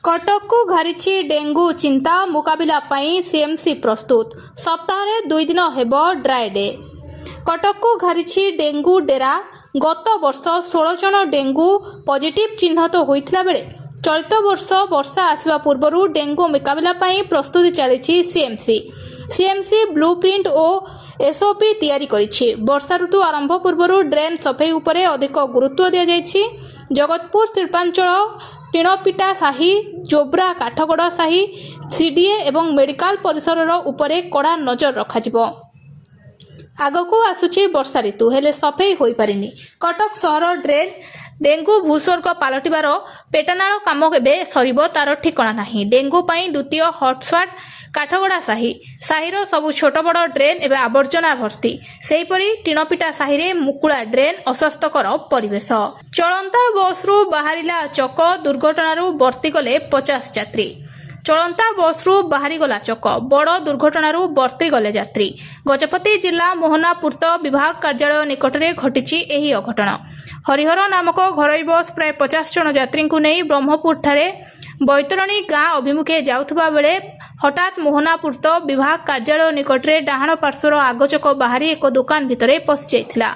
कटक को घारिछि डेंगू चिंता मुकाबिला पाई सीएमसी प्रस्तुत सप्ताह 2 दिन हेब ड्राई डे। कटक को घारिछि डेंगू डेरा। गत वर्ष 16 जन डेंगू पॉजिटिव चिन्हित होइथिला बेले चलित वर्ष वर्षा आसवा पूर्व डेंगू मुकाबिला पाई प्रस्तुति चली सीएमसी ब्लूप्रिंट और एसओपी तैयारी करिछि। वर्षा ऋतु आरंभ पूर्व ड्रेन सफाई उपरे अधिक गुरुत्व दिया जाइछि। जगतपुर शिल्पांचल टीणपिटा साही जोब्रा काठगड़ साही सीडीए एवं मेडिकल परिसर उपरे कड़ा नजर रखाजिबो। आगकू आसुछि वर्षा ऋतु हेले सफाई होई पारिनी। कटक सहर ड्रेन डेंगू भूस्वर्ग पालटिबार पेटानाल काम केबे सरिबो तार ठिकाना नाही। डेंगू पाई द्वितीय हॉटस्पॉट काठगड़ा साहिर सबु छोट बड़ ड्रेन एवं आवर्जना भर्ती। सेहीपरि टीणपिटा साहिरे मुकुला ड्रेन अस्वस्थकर परिवेश। चलंता बसरू बाहरिला चक दुर्घटनारू बर्ती गले 50 यात्री। चलंता बसरू बाहरी गला चक बड़ दुर्घटनारू बर्ती गले यात्री। गजपति जिला मोहनापूर्त विभाग कार्यालय निकटरे घटिछि एही अघटन। हरिहर नामक घरोई बस प्राय 50 जन यात्री को नहीं ब्रह्मपुर ठारे बैतरणी गाँ अभिमुखे जाउथबा बेले हठात मोहनापूर्त विभाग कार्यालय निकटरे डाहाण पार्श्वर आगचक बाहरी एक दुकान भितरे पशि जाइथिला।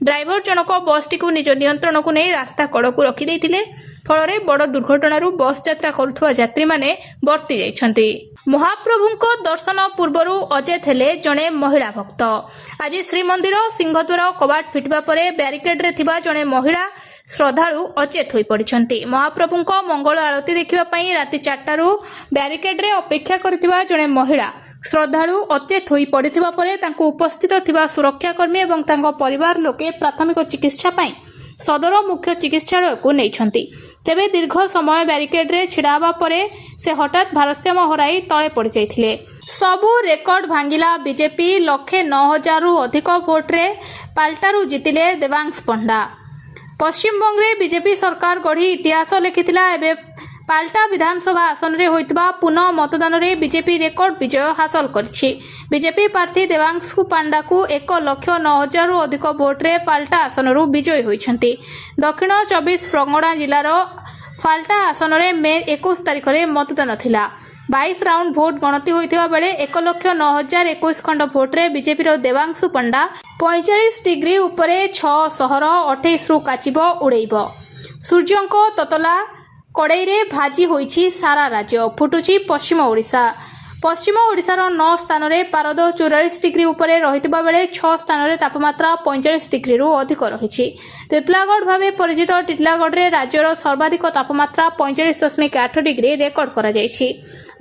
ड्राइवर जनक बसटी को निज नियंत्रण को नहीं रास्ता कड़क रखी देइथिले। फल बड़ दुर्घटनारू बस यात्रा करुवा यात्री माने बर्ती जाइछन्ति। महाप्रभुंको दर्शन पूर्वर अचेत हेले जणे महिला भक्त। आज श्रीमंदिर सिंहद्वार कबाट फिटवा परे ब्यारिकेड्रे थिबा जणे महिला श्रद्धालु अचेत होई पड़िछन्ति। महाप्रभुंको मंगल आरती देखिबा पई राति 4टारू ब्यारिकेड्रे अपेक्षा करथिबा जणे महिला श्रद्धालु अचेत होई पड़िथिबा परे तांको उपस्थित थिबा सुरक्षाकर्मी एवं तांको परिवार लोके प्राथमिक चिकित्सा पई सदर मुख्य चिकित्सालय को नैछन्ति। तेबे दीर्घ समय ब्यारिकेड्रे छिड़ावा परे से हठात भारसाम्य हराई तले पड़ जाइथिले। सबु रेकर्ड भांगिला बीजेपी। 109,000 रु अधिक भोट्रे पाल्टारू जितिले देवांश पंडा। पश्चिमबंग रे बीजेपी सरकार गढ़ी इतिहास लिखिथिला। एबे पाल्टा विधानसभा आसन रे होइतबा पुनः मतदान रे बीजेपी रेकर्ड विजय हासिल करछि। बीजेपी प्रार्थी देवांशु पांडा को 1,09,000 रु अधिक भोट्रे पाल्टा आसन रु विजयी होइछन्ति। दक्षिण 24 परगना जिलार फाल्टा आसन रे मे 21 तारिख रे मतदान थिला। 22 राउंड भोट गणति होइथिबा बेले 1,09,021 खंड भोट्रे बीजेपी रो देवांशु पंडा 45 डिग्री उपरे 6 सहर 28 रु काचिबो उड़ेइबो। सूर्यंको ततला कड़ई रे भाजी होइछि सारा राज्य। फुटुछि पश्चिम ओडिशा। पश्चिम ओडिशार 9 स्थान रे पारद 44 डिग्री उपरे रहितबा बेले 6 स्थान रे तापमात्रा 45 डिग्री रु अधिक रहिछि। तितलागढ़ भावे परिचित टिटलागढ़ रे राज्यर सर्वाधिक तापमात्रा 45.8 डिग्री रेकर्ड करा जायछि।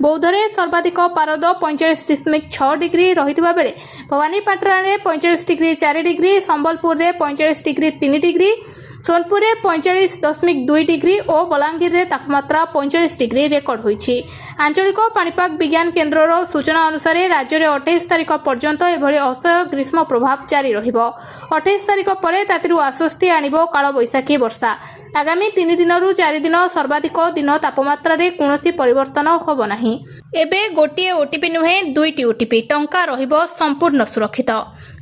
बौद्धरे सर्वाधिक पारद 45.6 डिग्री रहितबा बेले भवानीपाटना रे 45 डिग्री 4 डिग्री, संबलपुर रे 45 डिग्री 3 डिग्री, सोनपुर रे 45.2 डिग्री और बलांगीर रे तापमात्रा 45 डिग्री रेकर्ड होइछि। आंचलिक पाणीपाग विज्ञान केन्द्रर सूचना अनुसार राज्य में 28 तारिख पर्यंत एभली असह्य ग्रीष्म प्रभाव जारी रहिबो। 28 तारिख परे तातिरु आश्वस्ति आनिबो काल बैशाखी वर्षा। आगामी 3 दिनरु 4 दिन सर्वाधिक दिन तापमात्रा रे कोनोसी परिवर्तन होबो नाही। एबे गोटिए ओटीपी नुहे 2टी ओटीपी टंका रहिबो संपूर्ण सुरक्षित।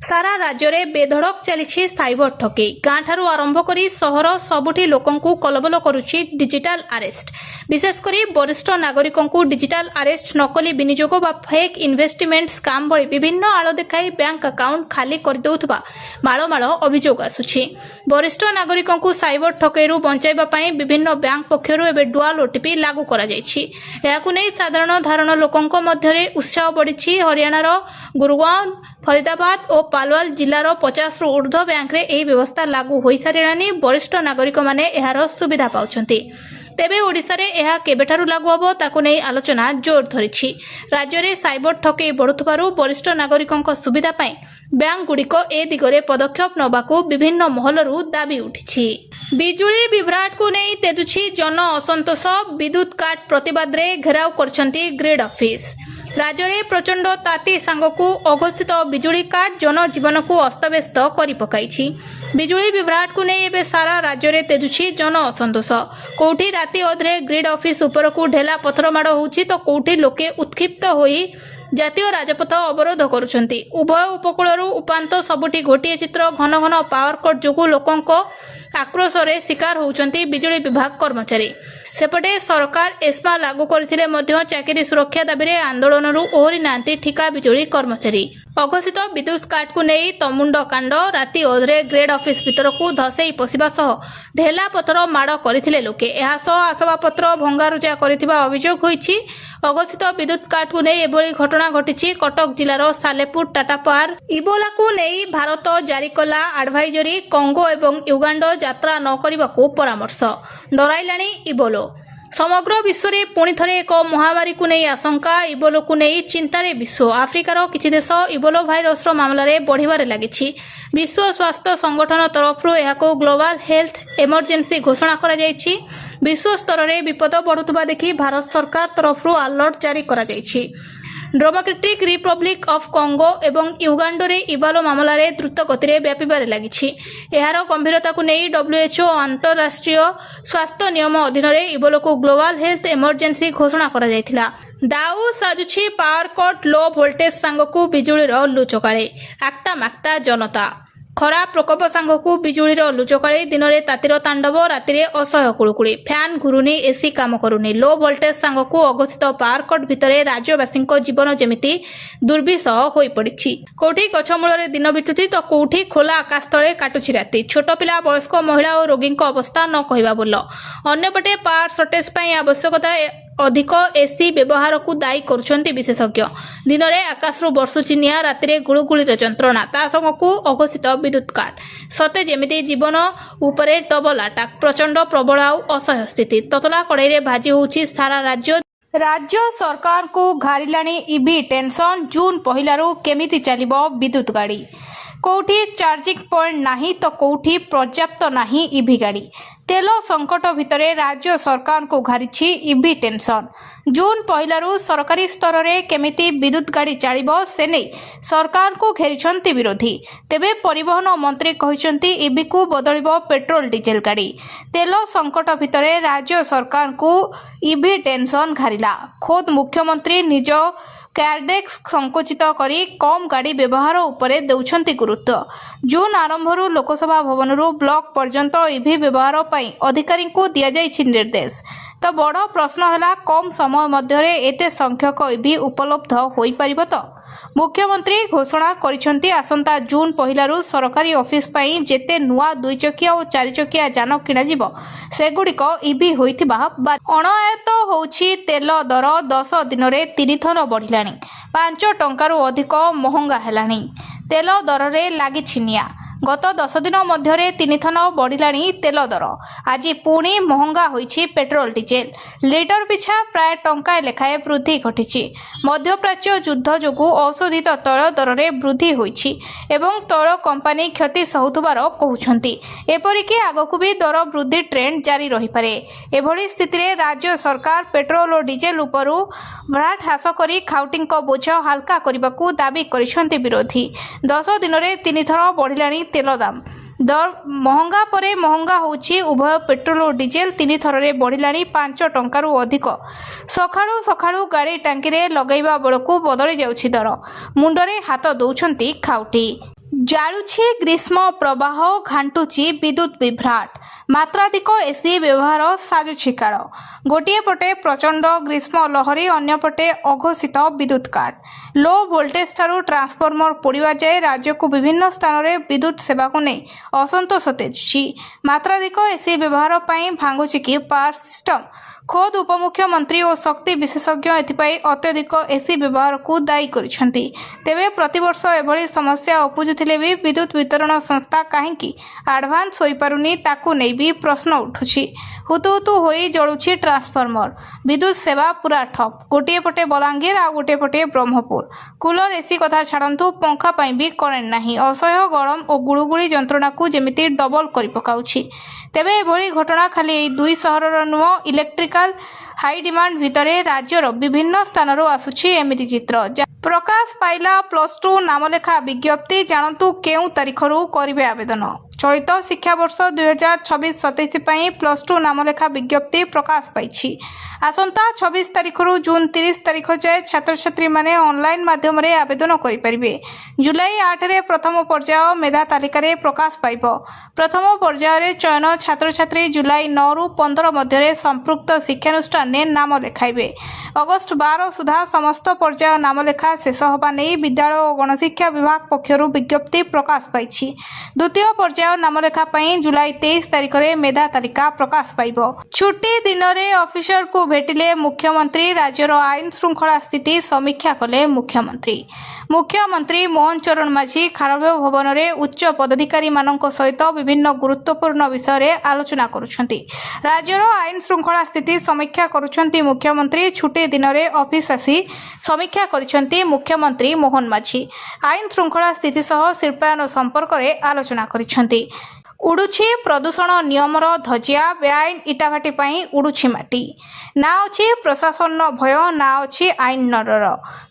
सारा राज्य में बेधड़क चली साइबर ठगी। गाँ ठारू आरंभ करी सहर सबुठी लोकंकु कलबल करुछि डिजिटल अरेस्ट। विशेषकर वरिष्ठ नागरिकों को डिजिटल अरेस्ट, नकली विनियोग बा फेक इन्वेस्टमेंट स्काम भली विभिन्न आड़ देखाई बैंक अकाउंट खाली कर देउथबा माଳ माଳ अभियोग आसुछि। वरिष्ठ नागरिकों को साइबर ठकेरु बंचाइबा पई विभिन्न बैंक पक्षरु एबे डुआल ओटीपी लागू करा जायछि। एहाकु नै साधारण धारण लोकंक मध्यरे उत्साह बढ़िछि। हरियाणार गुरुग्राम, फरीदाबाद और पालवाल जिलार 50 रु ऊर्ध्व बैंक रे एही व्यवस्था लागू होई सारिलानी। वरिष्ठ नागरिक माने एहार सुविधा पाउछन्ति। तेबे ओडिशा रे एहा केबेठारु लागू हबो ताकु नै आलोचना जोर धरिछि। राज्य रे साइबर ठकेई बढ़ुथबारु वरिष्ठ नागरिकंक सुविधा पई बैंक गुड़िक ए दिगरे पदक्षेप नबाकू विभिन्न महलरू दाबी उठिछि। बिजुली विभ्राट को नै तेजुछि जन असंतोष। विद्युत काट प्रतिबाद रे घेराव करछन्ति ग्रिड ऑफिस। राज्य में प्रचंड ताती सांगकू अघोषित बिजुली काट जनजीवन को अस्तव्यस्त करि पकाइछि। बिजुली विभ्राट को नहीं एबे सारा राज्य में तेजुछि जन असंतोष। कोठी राति अधरे ग्रिड ऑफिस उपर को ढेला पथर माड़ होउछि तो कोठी लोके उत्क्षिप्त होई जातीय राजपथ अवरोध करुछन्ति। उभय उपकूल उपांत सबुठी गोटे चित्र। घन घन पावर कट जोगु लोकंको आक्रोशरे शिकार होउचंती बिजुली विभाग कर्मचारी। सेपटे सरकार एस्मा लागू करथिले मध्य चाकरी सुरक्षा दाबी रे आंदोलन ओहरी नांती ठिका बिजुली कर्मचारी। अघोषित विद्युत काट को नहीं तमुंड कांड राति अधरे ग्रेड ऑफिस भीतर को धसई पशिबा सह ढेला पथर माड़ करथिले लोके। एहा सह आसबाबपत्र भंगारुजा करथिबा अभियोग होईछि। अघोषित विद्युत काट को नहीं एभली घटना घटिछि। कटक जिलार सालेपुर टाटापार इबोला को नहीं भारत जारी कला एडवाइजरी। कंगो एवं युगांडा यात्रा न करबाकू परामर्श। डराइलाणी इबोलो। समग्र विश्व में पुणी थे एक महामारी को नहीं आशंका। इबोलो को नहीं चिंतार विश्व। आफ्रिकार किछि देश इबोलो भाइरस मामलें बढ़िबार लागिछि। विश्व स्वास्थ्य संगठन तरफ यह ग्लोबल हेल्थ इमरजेंसी घोषणा करा जायछि। विश्व स्तर में विपद बढ़ुवा देखि भारत सरकार तरफ अलर्ट जारी करा जायछि। डेमोक्रेटिक रिपब्लिक ऑफ कंगो एवं युगांडा इबोला मामलें द्रुत गति व्यापार लगी। यार गंभीरता को नहीं डब्ल्यूएचओ अंतरराष्ट्रीय स्वास्थ्य नियम अधीन इबोला को ग्लोबल हेल्थ इमरजेंसी घोषणा करा जायथिला। दाऊ साजुछि पावर कट लो वोल्टेज सांगकू बिजुलीर लुचकाळे। आक्ता माक्ता जनता। खरा प्रकोप सांगकू बिजुलीर लुचकाळे। दिन में तातीर तांडव राति असह्य कुळुकुळी। फैन घुरुनी एसी काम करुनी। लो वोल्टेज सांगकू अघोषित पावर कट भितर राज्यवासी जीवन जमिति दुर्विषह होई पड़िछि। कोठी गछमूल दिन बितुछि तो कोठी खोला आकाश तले काटुछि राति। छोट पिला वयस्क महिला और रोगी अवस्था न कहवा बोल। अन्यपटे पावर सर्टेज पई आवश्यकता अधिक एसी व्यवहार को दायी करुछंती विशेषज्ञ। दिन में आकाशरू बर्षुछि निया राति गुळुगुळीर जंत्रणा ता संगकू अघोषित विद्युत काट। सते जेमिति जीवन उपरे डबल अटैक। प्रचंड प्रबल आउ असह्य स्थिति। ततला कड़ाई भाजी होउछि सारा राज्य। राज्य सरकार को घारिलाणी ईवी टेंशन। जून पहिलारू केमिति चलिबो विद्युत गाड़ी। कोठी चार्जिंग पॉइंट नाही तो कोठी पर्याप्त नाही ईवी गाड़ी। तेल संकट भितर राज्य सरकार को घारिछि ईवी टेंशन। जून पहिलारू सरकारी स्तर में केमिति विद्युत गाड़ी चलिबो से नहीं सरकार को घेरिछंती विरोधी। तेबे परिवहन मंत्री कहिछंती ईवी को बदलिबो पेट्रोल डीजेल गाड़ी। तेल संकट भितर राज्य सरकार को ईवी टेंशन घारिला। खोद मुख्यमंत्री निज कार्डेक्स संकुचित करी कम गाड़ी व्यवहार उपरे देउछंती गुरुत्व। जून आरंभरू लोकसभा भवनरू ब्लॉक पर्यंत ईवी व्यवहार पई अधिकारी को दिया जाइछि निर्देश। तो बड़ प्रश्न है कम समय मध्य एते संख्यक ईवी उपलब्ध होई परिबो तो। मुख्यमंत्री घोषणा करिसेंती आसंता जून पहिलारू सरकारी ऑफिस पई जेते नुआ 2 चकिया और 4 चकिया जान किणा जिवो सेगुड़िक ईवी होइथिबा अणआयत होउछि। तेल दर 10 दिन रे 3 थर बढ़िलाणी। 5 टंकारु अधिक महंगा हेलाणी। तेल दर रे लागि छिनिया। गत 10 दिन मध्य 3 थन बढ़िलाणी तेल दर। आज पुणी महंगा होइछि पेट्रोल डीजेल। लिटर पिछा प्राय टंका लेखाए वृद्धि घटिछि। मध्यप्राच्य युद्ध जोगु औषधित तैल दर रे वृद्धि होइछि एवं तैल कंपनी क्षति सहुथबार कहउछंती। एपरिकि आगकू भी दर वृद्धि ट्रेंड जारी रही पारे। एभली स्थिति रे राज्य सरकार पेट्रोल और डीजेल उपरु भ्राट ह्रास करी खाउटिंग बोझ हल्का करबाकू दाबी करिसेंती विरोधी। 10 दिन रे 3 थर बढ़िलाणी तेल दाम। दर महंगा परे महंगा होउछि उभय पेट्रोल और डीजेल 3 थर रे बढ़िलाणी 5 टंकारु अधिक। सखाळु सखाळु गाड़ी टांकी रे लगाइबा बेलकू बदली जाउछि दर। मुंडरे हाथ दउछंती खाउटी। जाळुछि ग्रीष्म प्रवाह घांटुछि विद्युत विभ्राट। मात्राधिक एसी व्यवहार साजुछि काळ। गोटिए पटे प्रचंड ग्रीष्म लहरी अन्यपटे अघोषित विद्युत काट। लो वोल्टेज ठारू ट्रांसफॉर्मर पोड़िवा जाए राज्य को विभिन्न स्थान में विद्युत सेवा को नहीं असंतोष तेजुछि। मात्राधिक एसी व्यवहार पई भांगुछि कि पावर सिस्टम। खोद उपमुख्यमंत्री और शक्ति विशेषज्ञ एथिपाई अत्यधिक एसी व्यवहार को दायी करिसेंती। तेबे प्रतिवर्ष एभली समस्या उपुजुथिले भी विद्युत वितरण संस्था काहेकि एडवांस होई पारुनी ताकू नै भी प्रश्न उठुछि। हुतुहुतु होई जळुछि ट्रांसफॉर्मर। विद्युत सेवा पूरा ठप। गोटे पटे बलांगीर आ गोटे पटे ब्रह्मपुर। कूलर एसी कथा छाड़ंतु पंखा पई भी करेंट नाही। असह्य गरम और गुळुगुळी जंत्रणा को जेमिति डबल करि पकाउछि। तेबे एभली घटना खाली 2 सहरर नुह इलेक्ट्रिकल हाई डिमांड भितरे राज्यर विभिन्न स्थान आसुछि एमिति चित्र। प्रकाश पाइला +2 नामलेखा विज्ञप्ति। जानतु केउ तारिखरू करिवे आवेदन। चलित शिक्षा वर्ष 2026-27 +2 नामलेखा विज्ञप्ति प्रकाश पाइछि। आसंता 26 तारिख रु जून 30 तारिख जाए छात्र छात्री माने ऑनलाइन माध्यम रे आवेदन करि परिबे। जुलाई 8 रे प्रथम पर्याय मेधा तालिका रे प्रकाश पाइबो। प्रथम पर्याय रे चयन छात्र छात्री जुलाई 9 रु 15 मध्य रे संपृक्त शिक्षानुष्ठान ने नाम लेखाइबे। अगस्त 12 सुधा समस्त पर्याय नाम लेखा शेष होबा नै विद्यालय और गणशिक्षा विभाग पक्षरु विज्ञप्ति प्रकाश पाइछि। द्वितीय पर्याय नाम लेखा पई जुलाई 23 तारिख रे मेधा तालिका प्रकाश पाइबो। छुट्टी दिन रे ऑफिसर को भेटिले मुख्यमंत्री। राज्यर आईन श्रृंखला स्थिति समीक्षा कले मुख्यमंत्री मोहन चरण माझी खारवेल भवन में उच्च पदाधिकारी मानक सहित विभिन्न गुरुत्वपूर्ण विषय रे आलोचना करुछंती। राज्यर आईन श्रृंखला स्थिति समीक्षा करुछंती मुख्यमंत्री। छुट्टी दिन में ऑफिस आसी समीक्षा करिछंती मुख्यमंत्री मोहन माझी। आईन श्रृंखला स्थिति सह शिल्पायन संपर्क में आलोचना करिछंती। उड़ुछि प्रदूषण नियमर धजिया। बेआईन इटाभाटी पाई उड़ुछि माटी। ना अछि प्रशासन भय, ना अछि आईन डर।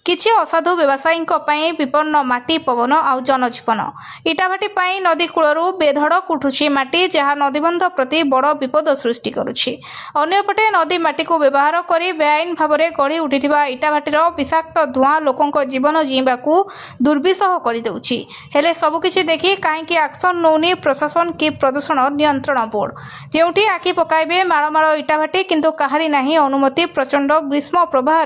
किछि असाधु व्यवसायी विपन्न माटी पवन आउ जनजीवन। इटाभाटी पाई नदी कूलरू बेधड़क उठुछि माटी, जहाँ नदीबंध प्रति बड़ विपद सृष्टि करुछि। अन्यपटे नदी माटी को व्यवहार करी बेआईन भाव में गढ़ी उठिथिबा इटाभाटीर विषाक्त धुआं लोकंक जीवन जीवाकू दुर्विसह कर देउछि। हेले सबकिछि देखि काहेकि एक्शन नौनी प्रशासन कि प्रदूषण नियंत्रण बोर्ड, जेउठी आखि पकाइबे माळमाळ इटाभाटी किंतु काहारी नाही अनुमति। प्रचंड ग्रीष्म प्रवाह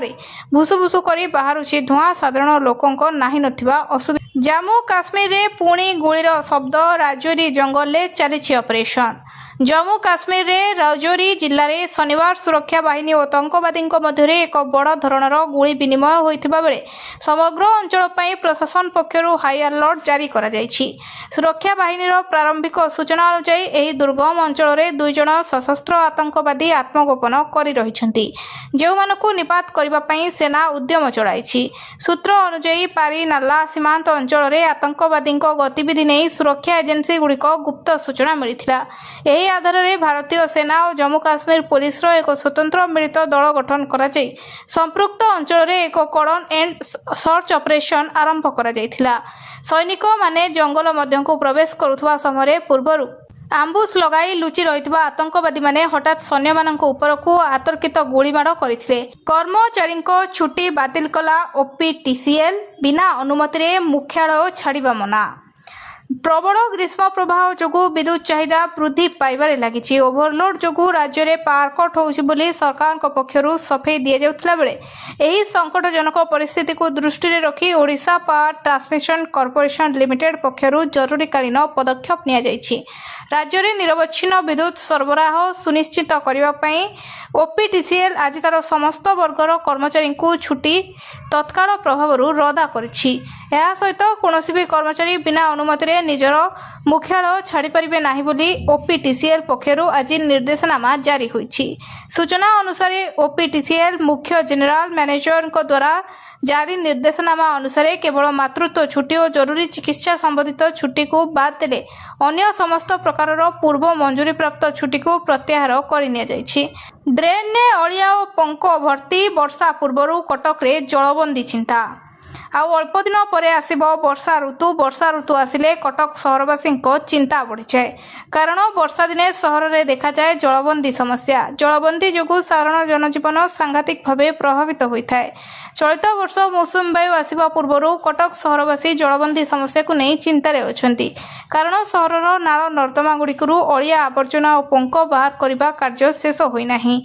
भुसुभुसु करी बाहरुछि धुआं, साधारण लोकंक नाही नथिबा असुविधा। जम्मू काश्मीर रे पुणी गुळीर शब्द। राजौरी जंगल में चली ऑपरेशन। जम्मू काश्मीर रे राजौरी जिले में शनिवार सुरक्षा बाहिनी और आतंकवादी मध्य एक बड़ धरणर गुली विनिमय होइथिबा बेले समग्र अंचल पई प्रशासन पक्षरु हाई अलर्ट जारी करा जायछि। सुरक्षा बाहिनीर प्रारंभिक सूचना अनुसार एही दुर्गम अंचल में 2 जण सशस्त्र आतंकवादी आत्मगोपन करि रहिछन्ति, जेउमानकु निपात करिबा पई सेना उद्यम चलाइछि। सूत्र अनुसार पारी नाला सीमांत अंचल में आतंकवादी गतिविधि नै सुरक्षा एजेंसी गुड़िक गुप्त सूचना मिलिथिला। एही आधार में भारतीय सेना और जम्मू काश्मीर पुलिस एक स्वतंत्र मिलित दल गठन करा जाय संपृक्त अंचल में एक कॉर्डन एंड सर्च ऑपरेशन आरंभ करा जायथिला। सैनिक माने जंगल मध्य को प्रवेश करुवा समय पूर्वर आम्बुश लगाई लुचि रही आतंकवादी माने हठात सैन्य मानक उपरकू आतर्कित गुलीमाड़ करथिले। कर्मचारी छुट्टी बातिल कला ओपीटीसीएल। बिना अनुमति मुख्यालय छाड़िबा मना। प्रबल ग्रीष्म प्रवाह जोगु विद्युत चाहिदा वृद्धि पाइबारे लागिछि। ओभरलोड जोगु राज्य में पावर कट होउछि बोली सरकार पक्षरु सफेई दिया जाउथला बेले एही संकटजनक परिस्थिति को दृष्टि रे रखी Odisha power transmission corporation limited पक्षरु जरूरीकालीन पदक्षेप निया जाइछि। राज्य में निरवच्छिन्न विद्युत सरबराह सुनिश्चित करने पई ओपीटीसीएल आज तार समस्त वर्गर कर्मचारी को छुट्टी तत्काल प्रभाव रद्द करिछि। ଏହା ସହିତ କୌଣସି ବି କର୍ମଚାରୀ ବିନା ଅନୁମତିରେ ନିଜର ମୁଖ୍ୟାଳୟ ଛାଡ଼ି ପାରିବେ ନାହିଁ ବୋଲି ଓପିଟିସିଏଲ୍ ପକ୍ଷରୁ ଆଜି ନିର୍ଦ୍ଦେଶନାମା ଜାରି ହୋଇଛି। ସୂଚନା ଅନୁସାରେ ଓପିଟିସିଏଲ୍ ମୁଖ୍ୟ ଜେନେରାଲ ମ୍ୟାନେଜରଙ୍କ ଦ୍ୱାରା ଜାରି ନିର୍ଦ୍ଦେଶନାମା ଅନୁସାରେ କେବଳ ମାତୃତ୍ୱ ଛୁଟି ଓ ଜରୁରୀ ଚିକିତ୍ସା ସମ୍ବନ୍ଧିତ ଛୁଟିକୁ ବାଦ୍ ଦେଲେ ଅନ୍ୟ ସମସ୍ତ ପ୍ରକାରର ପୂର୍ବ ମଞ୍ଜୁରୀ ପ୍ରାପ୍ତ ଛୁଟିକୁ ପ୍ରତ୍ୟାହାର କରି ନିଆଯାଇଛି। ଡ୍ରେନ୍ରେ ଅଳିଆ ଓ ପଙ୍କ ଭର୍ତ୍ତି। ବର୍ଷା ପୂର୍ବରୁ କଟକରେ ଜଳବନ୍ଦୀ ଚିନ୍ତା। ଆଉ ଅଳ୍ପ ଦିନ ପରେ ଆସିବ ବର୍ଷା ଋତୁ। ବର୍ଷା ଋତୁ ଆସିଲେ କଟକ ସହରବାସୀଙ୍କ ଚିନ୍ତା ବଢ଼ିଯାଏ। କାରଣ ବର୍ଷା ଦିନେ ସହରରେ ଦେଖାଯାଏ ଜଳବନ୍ଦୀ ସମସ୍ୟା। ଜଳବନ୍ଦୀ ଯୋଗୁଁ ସାଧାରଣ ଜନଜୀବନ ସାଂଘାତିକ ଭାବେ ପ୍ରଭାବିତ ହୋଇଥାଏ। ଚଳିତ ବର୍ଷ ମୌସୁମୀ ବାୟୁ ଆସିବା ପୂର୍ବରୁ କଟକ ସହରବାସୀ ଜଳବନ୍ଦୀ ସମସ୍ୟାକୁ ନେଇ ଚିନ୍ତାରେ ଅଛନ୍ତି। କାରଣ ସହରର ନାଳ ନର୍ଦ୍ଦମା ଗୁଡ଼ିକରୁ ଅଳିଆ ଆବର୍ଜନା ଓ ପଙ୍କ ବାହାର କରିବା କାର୍ଯ୍ୟ ଶେଷ ହୋଇନାହିଁ।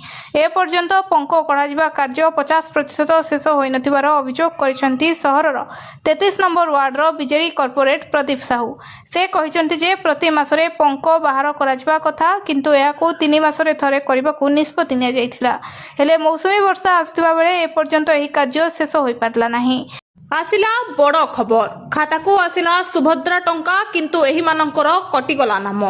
ଏପର୍ଯ୍ୟନ୍ତ ପଙ୍କ କଢ଼ାଯିବା କାର୍ଯ୍ୟ 50% ଶେଷ ହୋଇନଥିବାର ଅଭିଯୋଗ କରିଛନ୍ତି ସହରର 33 ନମ୍ବର ୱାର୍ଡର ବିଜେଡି କର୍ପୋରେଟ ପ୍ରଦୀପ ସାହୁ। ସେ କହିଛନ୍ତି ଯେ ପ୍ରତି ମାସରେ ପଙ୍କ ବାହାର କରାଯିବା କଥା, କିନ୍ତୁ ଏହାକୁ 3 ମାସରେ ଥରେ କରିବାକୁ ନିଷ୍ପତ୍ତି ନିଆଯାଇଥିଲା। ହେଲେ ମୌସୁମୀ ବର୍ଷା ଆସୁଥିବା ବେଳେ ଏପର୍ଯ୍ୟନ୍ତ ଏହି କାର୍ଯ୍ୟ ଶେଷ ହୋଇପାରିଲା ନାହିଁ। ଆସିଲା ବଡ଼ ଖବର। ଖାତାକୁ ଆସିଲା ସୁଭଦ୍ରା ଟଙ୍କା, କିନ୍ତୁ ଏହିମାନଙ୍କର କଟିଗଲା ନାମ।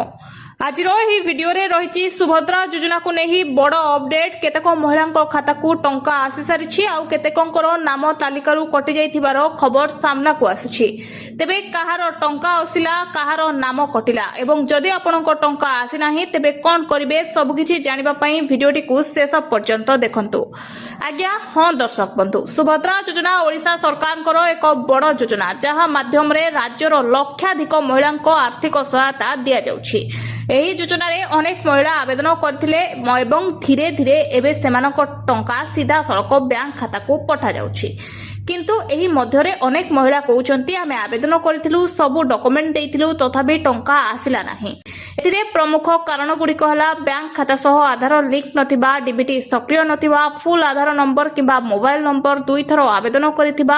ଆଜିର ଏହି ଭିଡିଓରେ ରହିଛି ସୁଭଦ୍ରା ଯୋଜନାକୁ ନେଇ ବଡ଼ ଅପଡେଟ୍। କେତେକ ମହିଳାଙ୍କ ଖାତାକୁ ଟଙ୍କା ଆସି ସାରିଛି, ଆଉ କେତେକଙ୍କର ନାମ ତାଲିକାରୁ କଟି ଯାଇଥିବାର ଖବର ସାମ୍ନାକୁ ଆସୁଛି। ତେବେ କାହାର ଟଙ୍କା ଆସିଲା, କାହାର ନାମ କଟିଲା ଏବଂ ଯଦି ଆପଣଙ୍କ ଟଙ୍କା ଆସିନାହିଁ ତେବେ କ'ଣ କରିବେ, ସବୁକିଛି ଜାଣିବା ପାଇଁ ଭିଡିଓଟିକୁ ଶେଷ ପର୍ଯ୍ୟନ୍ତ ଦେଖନ୍ତୁ। ଆଜ୍ଞା ହଁ ଦର୍ଶକ ବନ୍ଧୁ, ସୁଭଦ୍ରା ଯୋଜନା ଓଡ଼ିଶା ସରକାରଙ୍କର ଏକ ବଡ଼ ଯୋଜନା, ଯାହା ମାଧ୍ୟମରେ ରାଜ୍ୟର ଲକ୍ଷାଧିକ ମହିଳାଙ୍କ ଆର୍ଥିକ ସହାୟତା ଦିଆଯାଉଛି। ଏହି ଯୋଜନାରେ ଅନେକ ମହିଳା ଆବେଦନ କରିଥିଲେ ଏବଂ ଧୀରେ ଧୀରେ ଏବେ ସେମାନଙ୍କ ଟଙ୍କା ସିଧାସଳଖ ବ୍ୟାଙ୍କ ଖାତାକୁ ପଠାଯାଉଛି। କିନ୍ତୁ ଏହି ମଧ୍ୟରେ ଅନେକ ମହିଳା କହୁଛନ୍ତି ଆମେ ଆବେଦନ କରିଥିଲୁ, ସବୁ ଡକୁମେଣ୍ଟ ଦେଇଥିଲୁ, ତଥାପି ଟଙ୍କା ଆସିଲା ନାହିଁ। ଏଥିରେ ପ୍ରମୁଖ କାରଣଗୁଡ଼ିକ ହେଲା ବ୍ୟାଙ୍କ ଖାତା ସହ ଆଧାର ଲିଙ୍କ ନଥିବା, ଡିବିଟି ସକ୍ରିୟ ନଥିବା, ଫୁଲ୍ ଆଧାର ନମ୍ବର କିମ୍ବା ମୋବାଇଲ ନମ୍ବର 2 ଥର ଆବେଦନ କରିଥିବା,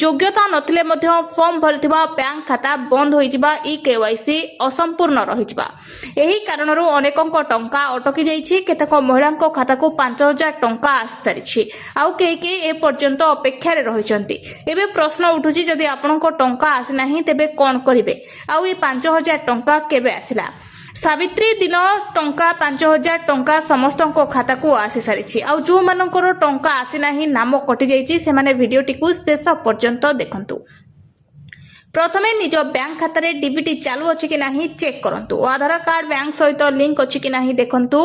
ଯୋଗ୍ୟତା ନଥିଲେ ମଧ୍ୟ ଫର୍ମ ଭରିଥିବା ବ୍ୟାଙ୍କ ଖାତା ବନ୍ଦ ହୋଇଯିବା, କେୱାଇସି ଅସମ୍ପୂର୍ଣ୍ଣ ରହିଯିବା। ଏହି କାରଣରୁ ଅନେକଙ୍କ ଟଙ୍କା ଅଟକି ଯାଇଛି। କେତେକ ମହିଳାଙ୍କ ଖାତାକୁ 5,000 ଟଙ୍କା ଆସିସାରିଛି, ଆଉ କେହି କେହି ଏପର୍ଯ୍ୟନ୍ତ ଅପେକ୍ଷାରେ ରହିଛନ୍ତି। ଏବେ ପ୍ରଶ୍ନ ଉଠୁଛି ଯଦି ଆପଣଙ୍କ ଟଙ୍କା ଆସିନାହିଁ ତେବେ କ'ଣ କରିବେ, ଆଉ ଏ 5,000 ଟଙ୍କା କେବେ ଆସିଲା? ସାବିତ୍ରୀ ଦିନ ଟଙ୍କା 5,000 ଟଙ୍କା ସମସ୍ତଙ୍କ ଖାତାକୁ ଆସିସାରିଛି। ଆଉ ଯେଉଁମାନଙ୍କର ଟଙ୍କା ଆସିନାହିଁ, ନାମ କଟିଯାଇଛି, ସେମାନେ ଭିଡ଼ିଓଟିକୁ ଶେଷ ପର୍ଯ୍ୟନ୍ତ ଦେଖନ୍ତୁ। ପ୍ରଥମେ ନିଜ ବ୍ୟାଙ୍କ ଖାତାରେ ଡିବିଟି ଚାଲୁ ଅଛି କି ନାହିଁ ଚେକ୍ କରନ୍ତୁ। ଆଧାର କାର୍ଡ ବ୍ୟାଙ୍କ ସହିତ ଲିଙ୍କ ଅଛି କି ନାହିଁ ଦେଖନ୍ତୁ।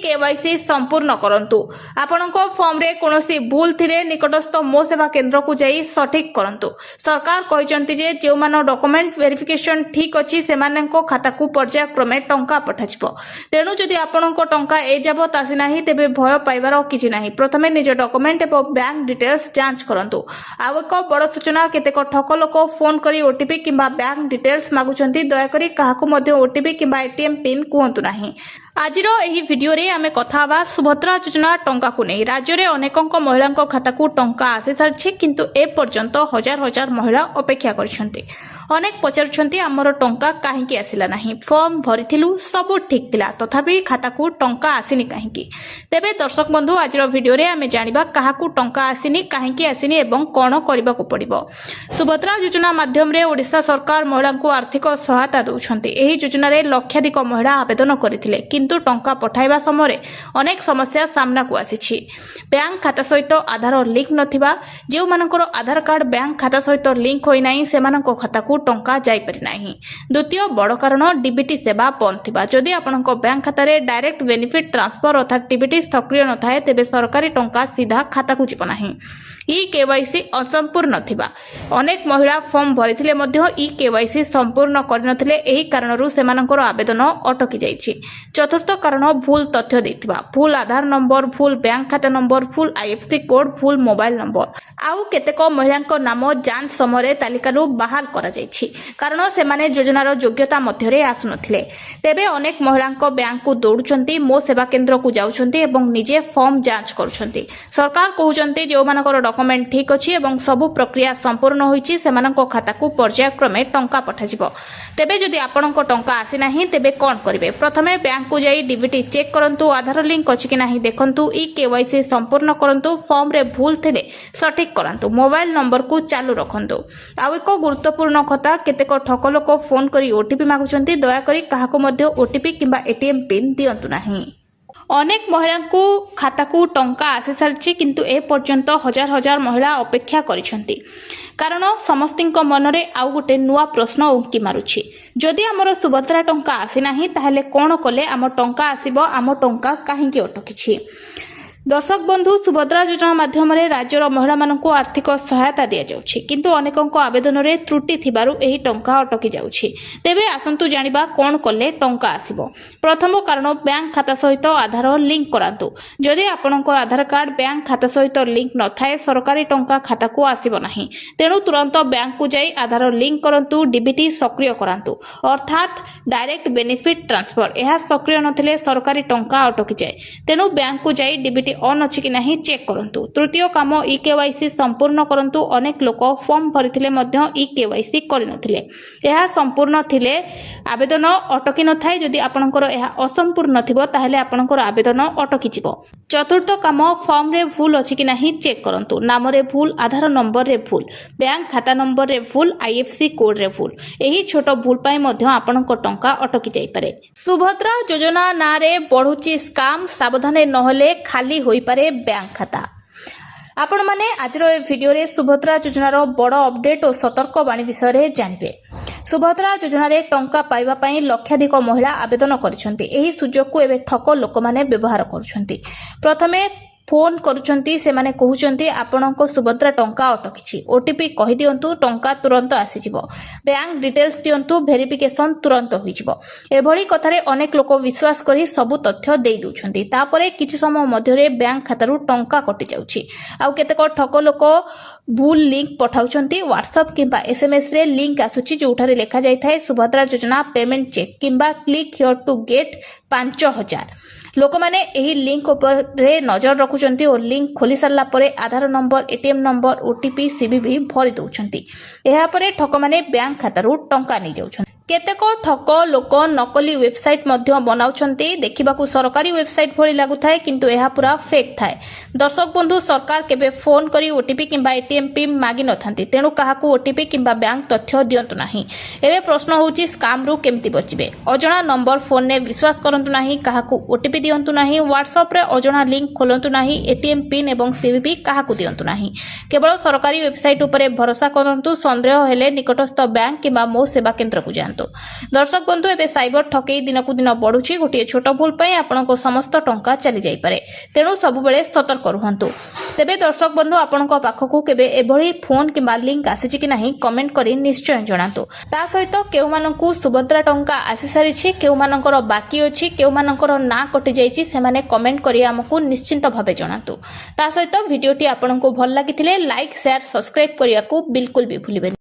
କେୱାଇସି ସମ୍ପୂର୍ଣ୍ଣ କରନ୍ତୁ। ଆପଣଙ୍କ ଫର୍ମରେ କୌଣସି ଭୁଲ ଥିଲେ ନିକଟସ୍ଥ ମୋ ସେବା କେନ୍ଦ୍ରକୁ ଯାଇ ସଠିକ୍ କରନ୍ତୁ। ସରକାର କହିଛନ୍ତି ଯେ ଯେଉଁମାନ ଡକୁମେଣ୍ଟ ଭେରିଫିକେସନ ଠିକ୍ ଅଛି ସେମାନଙ୍କ ଖାତାକୁ ପର୍ଯ୍ୟାୟକ୍ରମେ ଟଙ୍କା ପଠାଯିବ। ତେଣୁ ଯଦି ଆପଣଙ୍କ ଟଙ୍କା ଏଯାବତ ଆସିନାହିଁ ତେବେ ଭୟ ପାଇବାର କିଛି ନାହିଁ। ପ୍ରଥମେ ନିଜ ଡକୁମେଣ୍ଟ ଏବଂ ବ୍ୟାଙ୍କ ଡିଟେଲ୍ସ ଯାଞ୍ଚ କରନ୍ତୁ। ଆଉ ଏକ ବଡ଼ ସୂଚନା, କେତେକ ଠକ ଲୋକ ଫୋନ କରି ଓଟିପି କିମ୍ବା ବ୍ୟାଙ୍କ ଡିଟେଲ୍ସ ମାଗୁଛନ୍ତି। ଦୟାକରି କାହାକୁ ମଧ୍ୟ ଓଟିପି କିମ୍ବା ଏଟିଏମ୍ ପିନ୍ କୁହନ୍ତୁ ନାହିଁ। ଆଜିର ଏହି ଭିଡିଓରେ ଆମେ କଥା ହେବା ସୁଭଦ୍ରା ଯୋଜନା ଟଙ୍କାକୁ ନେଇ। ରାଜ୍ୟରେ ଅନେକଙ୍କ ମହିଳାଙ୍କ ଖାତାକୁ ଟଙ୍କା ଆସିସାରିଛି, କିନ୍ତୁ ଏପର୍ଯ୍ୟନ୍ତ ହଜାର ହଜାର ମହିଳା ଅପେକ୍ଷା କରିଛନ୍ତି। ଅନେକ ପଚାରୁଛନ୍ତି ଆମର ଟଙ୍କା କାହିଁକି ଆସିଲା ନାହିଁ, ଫର୍ମ ଭରିଥିଲୁ, ସବୁ ଠିକ୍ ଥିଲା, ତଥାପି ଖାତାକୁ ଟଙ୍କା ଆସିନି କାହିଁକି? ତେବେ ଦର୍ଶକ ବନ୍ଧୁ, ଆଜିର ଭିଡିଓରେ ଆମେ ଜାଣିବା କାହାକୁ ଟଙ୍କା ଆସିନି, କାହିଁକି ଆସିନି ଏବଂ କ'ଣ କରିବାକୁ ପଡ଼ିବ। ସୁଭଦ୍ରା ଯୋଜନା ମାଧ୍ୟମରେ ଓଡ଼ିଶା ସରକାର ମହିଳାଙ୍କୁ ଆର୍ଥିକ ସହାୟତା ଦେଉଛନ୍ତି। ଏହି ଯୋଜନାରେ ଲକ୍ଷାଧିକ ମହିଳା ଆବେଦନ କରିଥିଲେ, କିନ୍ତୁ ଟଙ୍କା ପଠାଇବା ସମୟରେ ଅନେକ ସମସ୍ୟା ସାମ୍ନାକୁ ଆସିଛି। ବ୍ୟାଙ୍କ ଖାତା ସହିତ ଆଧାର ଲିଙ୍କ ନଥିବା, ଯେଉଁମାନଙ୍କର ଆଧାର କାର୍ଡ ବ୍ୟାଙ୍କ ଖାତା ସହିତ ଲିଙ୍କ ହୋଇନାହିଁ ସେମାନଙ୍କ ଖାତାକୁ ଟଙ୍କା ଯାଇପାରି ନାହିଁ। ଦ୍ୱିତୀୟ ବଡ଼ କାରଣ, ଡିବିଟି ସେବା ବନ୍ଦ ଥିବା। ଯଦି ଆପଣଙ୍କ ବ୍ୟାଙ୍କ ଖାତାରେ ଡାଇରେକ୍ଟ ବେନିଫିଟ୍ ଟ୍ରାନ୍ସଫର ଅର୍ଥାତ୍ ଡିବିଟି ସକ୍ରିୟ ନଥାଏ ତେବେ ସରକାରୀ ଟଙ୍କା ସିଧା ଖାତାକୁ ଯିବ ନାହିଁ। କେୱାଇସି ଅସମ୍ପୂର୍ଣ୍ଣ ଥିବା। ଅନେକ ମହିଳା ଫର୍ମ ଭରିଥିଲେ ମଧ୍ୟ କେୱାଇସି ସମ୍ପୂର୍ଣ୍ଣ କରିନଥିଲେ। ଏହି କାରଣରୁ ସେମାନଙ୍କର ଆବେଦନ ଅଟକି ଯାଇଛି। ଚତୁର୍ଥ କାରଣ, ଭୁଲ ତଥ୍ୟ ଦେଇଥିବା। ଭୁଲ ଆଧାର ନମ୍ବର, ଭୁଲ ବ୍ୟାଙ୍କ ଖାତା ନମ୍ବର, ଭୁଲ IFSC କୋଡ୍, ଭୁଲ ମୋବାଇଲ ନମ୍ବର। ଆଉ କେତେକ ମହିଳାଙ୍କ ନାମ ଯାଞ୍ଚ ସମୟରେ ତାଲିକାରୁ ବାହାର କରାଯାଇଛି, କାରଣ ସେମାନେ ଯୋଜନାର ଯୋଗ୍ୟତା ମଧ୍ୟରେ ଆସୁନଥିଲେ। ତେବେ ଅନେକ ମହିଳାଙ୍କ ବ୍ୟାଙ୍କକୁ ଦୌଡୁଛନ୍ତି, ମୋ ସେବା କେନ୍ଦ୍ରକୁ ଯାଉଛନ୍ତି ଏବଂ ନିଜେ ଫର୍ମ ଯାଞ୍ଚ କରୁଛନ୍ତି। ସରକାର କହୁଛନ୍ତି ଯେଉଁମାନଙ୍କର ଡକୁମେଣ୍ଟ ଠିକ୍ ଅଛି ଏବଂ ସବୁ ପ୍ରକ୍ରିୟା ସମ୍ପୂର୍ଣ୍ଣ ହୋଇଛି ସେମାନଙ୍କ ଖାତାକୁ ପର୍ଯ୍ୟାୟକ୍ରମେ ଟଙ୍କା ପଠାଯିବ। ତେବେ ଯଦି ଆପଣଙ୍କ ଟଙ୍କା ଆସିନାହିଁ ତେବେ କ'ଣ କରିବେ? ପ୍ରଥମେ ବ୍ୟାଙ୍କକୁ ଯାଇ ଡିବିଟି ଚେକ୍ କରନ୍ତୁ। ଆଧାର ଲିଙ୍କ ଅଛି କି ନାହିଁ ଦେଖନ୍ତୁ। କେୱାଇସି ସମ୍ପୂର୍ଣ୍ଣ କରନ୍ତୁ। ଫର୍ମରେ ଭୁଲ ଥିଲେ ସଠିକ୍ କରାନ୍ତୁ। ମୋବାଇଲ ନମ୍ବରକୁ ଚାଲୁ ରଖନ୍ତୁ। ଆଉ ଏକ ଗୁରୁତ୍ୱପୂର୍ଣ୍ଣ କଥା, କେତେକ ଠକ ଲୋକ ଫୋନ କରି ଓଟିପି ମାଗୁଛନ୍ତି। ଦୟାକରି କାହାକୁ ମଧ୍ୟ ଓଟିପି କିମ୍ବା ଏଟିଏମ୍ ପିନ୍ ଦିଅନ୍ତୁ ନାହିଁ। ଅନେକ ମହିଳାଙ୍କୁ ଖାତାକୁ ଟଙ୍କା ଆସିସାରିଛି, କିନ୍ତୁ ଏପର୍ଯ୍ୟନ୍ତ ହଜାର ହଜାର ମହିଳା ଅପେକ୍ଷା କରିଛନ୍ତି। କାରଣ ସମସ୍ତଙ୍କ ମନରେ ଆଉ ଗୋଟେ ନୂଆ ପ୍ରଶ୍ନ ଉଙ୍କି ମାରୁଛି, ଯଦି ଆମର ସୁଭଦ୍ରା ଟଙ୍କା ଆସିନାହିଁ ତାହେଲେ କ'ଣ କଲେ ଆମ ଟଙ୍କା ଆସିବ, ଆମ ଟଙ୍କା କାହିଁକି ଅଟକିଛି? ଦର୍ଶକ ବନ୍ଧୁ, ସୁଭଦ୍ରା ଯୋଜନା ମାଧ୍ୟମରେ ରାଜ୍ୟର ମହିଳାମାନଙ୍କୁ ଆର୍ଥିକ ସହାୟତା ଦିଆଯାଉଛି, କିନ୍ତୁ ଅନେକଙ୍କ ଆବେଦନରେ ତ୍ରୁଟି ଥିବାରୁ ଏହି ଟଙ୍କା ଅଟକି ଯାଉଛି। ତେବେ ଆସନ୍ତୁ ଜାଣିବା କ'ଣ କଲେ ଟଙ୍କା ଆସିବ। ପ୍ରଥମ କାରଣ, ବ୍ୟାଙ୍କ ଖାତା ସହିତ ଆଧାର ଲିଙ୍କ କରାନ୍ତୁ। ଯଦି ଆପଣଙ୍କ ଆଧାର କାର୍ଡ ବ୍ୟାଙ୍କ ଖାତା ସହିତ ଲିଙ୍କ ନଥାଏ ସରକାରୀ ଟଙ୍କା ଖାତାକୁ ଆସିବ ନାହିଁ। ତେଣୁ ତୁରନ୍ତ ବ୍ୟାଙ୍କକୁ ଯାଇ ଆଧାର ଲିଙ୍କ କରନ୍ତୁ। ଡିବିଟି ସକ୍ରିୟ କରାନ୍ତୁ, ଅର୍ଥାତ୍ ଡାଇରେକ୍ଟ ବେନିଫିଟ୍ ଟ୍ରାନ୍ସଫର। ଏହା ସକ୍ରିୟ ନଥିଲେ ସରକାରୀ ଟଙ୍କା ଅଟକିଯାଏ। ତେଣୁ ବ୍ୟାଙ୍କକୁ ଯାଇ ଡିବିଟି ଅନ୍ ଅଛି କି ନାହିଁ ଚେକ୍ କରନ୍ତୁ। ତୃତୀୟ କାମ, କେୱାଇସି ସମ୍ପୂର୍ଣ୍ଣ କରନ୍ତୁ। ଅନେକ ଲୋକ ଫର୍ମ ଭରିଥିଲେ ମଧ୍ୟ କେୱାଇସି କରିନଥିଲେ। ଏହା ସମ୍ପୂର୍ଣ୍ଣ ଥିଲେ ଆବେଦନ ଅଟକି ନଥାଏ। ଯଦି ଆପଣଙ୍କର ଏହା ଅସମ୍ପୂର୍ଣ୍ଣ ଥିବ ତାହେଲେ ଆପଣଙ୍କର ଆବେଦନ ଅଟକିଯିବ। ଚତୁର୍ଥ କାମ, ଫର୍ମରେ ଭୁଲ ଅଛି କି ନାହିଁ ଚେକ୍ କରନ୍ତୁ। ନାମରେ ଭୁଲ, ଆଧାର ନମ୍ବରରେ ଭୁଲ, ବ୍ୟାଙ୍କ ଖାତା ନମ୍ବରରେ ଭୁଲ, IFSC କୋଡ୍ରେ ଭୁଲ। ଏହି ଛୋଟ ଭୁଲ ପାଇଁ ମଧ୍ୟ ଆପଣଙ୍କ ଟଙ୍କା ଅଟକି ଯାଇପାରେ। ସୁଭଦ୍ରା ଯୋଜନା ନାଁରେ ବଢୁଛି ସ୍କାମ୍, ସାବଧାନ ନହେଲେ ଖାଲି ହୋଇପାରେ ବ୍ୟାଙ୍କ ଖାତା। ଆପଣମାନେ ଆଜିର ଏ ଭିଡିଓରେ ସୁଭଦ୍ରା ଯୋଜନାର ବଡ଼ ଅପଡେଟ୍ ଓ ସତର୍କବାଣୀ ବିଷୟରେ ଜାଣିବେ। ସୁଭଦ୍ରା ଯୋଜନାରେ ଟଙ୍କା ପାଇବା ପାଇଁ ଲକ୍ଷାଧିକ ମହିଳା ଆବେଦନ କରିଛନ୍ତି। ଏହି ସୁଯୋଗକୁ ଏବେ ଠକ ଲୋକମାନେ ବ୍ୟବହାର କରୁଛନ୍ତି। ପ୍ରଥମେ फोन करुचंती से माने कहउचंती आपनको सुभद्रा टंका अटकिछि ओटीपी कहि दियंतु टंका तुरंत आसीजिवो बैंक डिटेल्स दियंतु वेरिफिकेशन तुरंत होइजिवो एभली कथारे अनेक लोक विश्वास करी सब तथ्य देई दउछंती तापरे किछि समय मध्यरे बैंक खातारु टंका कटि जाउछि आउ केतेक ठक लोक भूल लिंक पठाउछंती व्हाट्सएप किंबा एसएमएस रे लिंक आसुछि जोठारे लेखा जाय थाए सुभद्रा योजना पेमेंट चेक किंबा क्लिक हियर टू गेट 5000 लोक माने एही लिंक ऊपर नजर रखुचंती और लिंक खोली सारला परे Aadhaar number ATM number OTP CVV भरी दउछंती एहा परे ठक माने बैंक खातारु टंका नै जाउछंती केतेक ठक लोक नकली वेबसाइट मध्य बनाउछंती देखिबाकू सरकारी वेबसाइट भली लागुथाय किंतु एहा पूरा फेक थाए दर्शक बंधु सरकार केबे फोन करी ओटीपी किंबा एटीएम पिन मागी नथांती तेणु काहाकू ओटीपी किंबा बैंक तथ्य दियंतु नाही एबे प्रश्न होउची स्कैम रु केमती बचिबे अजणा नंबर फोन ने विश्वास करंतु नाही काहाकू ओटीपी दियंतु नाही व्हाट्सएप रे अजणा लिंक खोलंतु नाही एटीएम पिन एवं सीवीवी काहाकू दियंतु नाही केवल सरकारी वेबसाइट उपरे भरोसा करंतु संदेह हेले निकटस्थ बैंक किंबा मो सेवा केंद्र को जांतु दर्शक बंधु एबे साइबर ठकेई दिनकू दिन बढ़ुछि गोटे छोट भूल पई आपनको समस्त टंका चली जाई पारे तेणु सब बेले सतर्क रहंतु तेबे दर्शक बंधु आपनको पाखकू केबे एभली फोन किंबा लिंक आसीछि कि नाही कमेंट करी निश्चय जणातु ता सहित केउ माननकू सुभद्रा टंका आसी सारिछि केउ माननकर बाकी अछि केउ माननकर ना कटि जाईछि से माने कमेंट करी हमकू निश्चिंत भाबे जणातु ता सहित वीडियोटी आपनको भल लागिथिले लाइक शेयर सब्सक्राइब करियाकू बिल्कुल भी भूलिबेनि।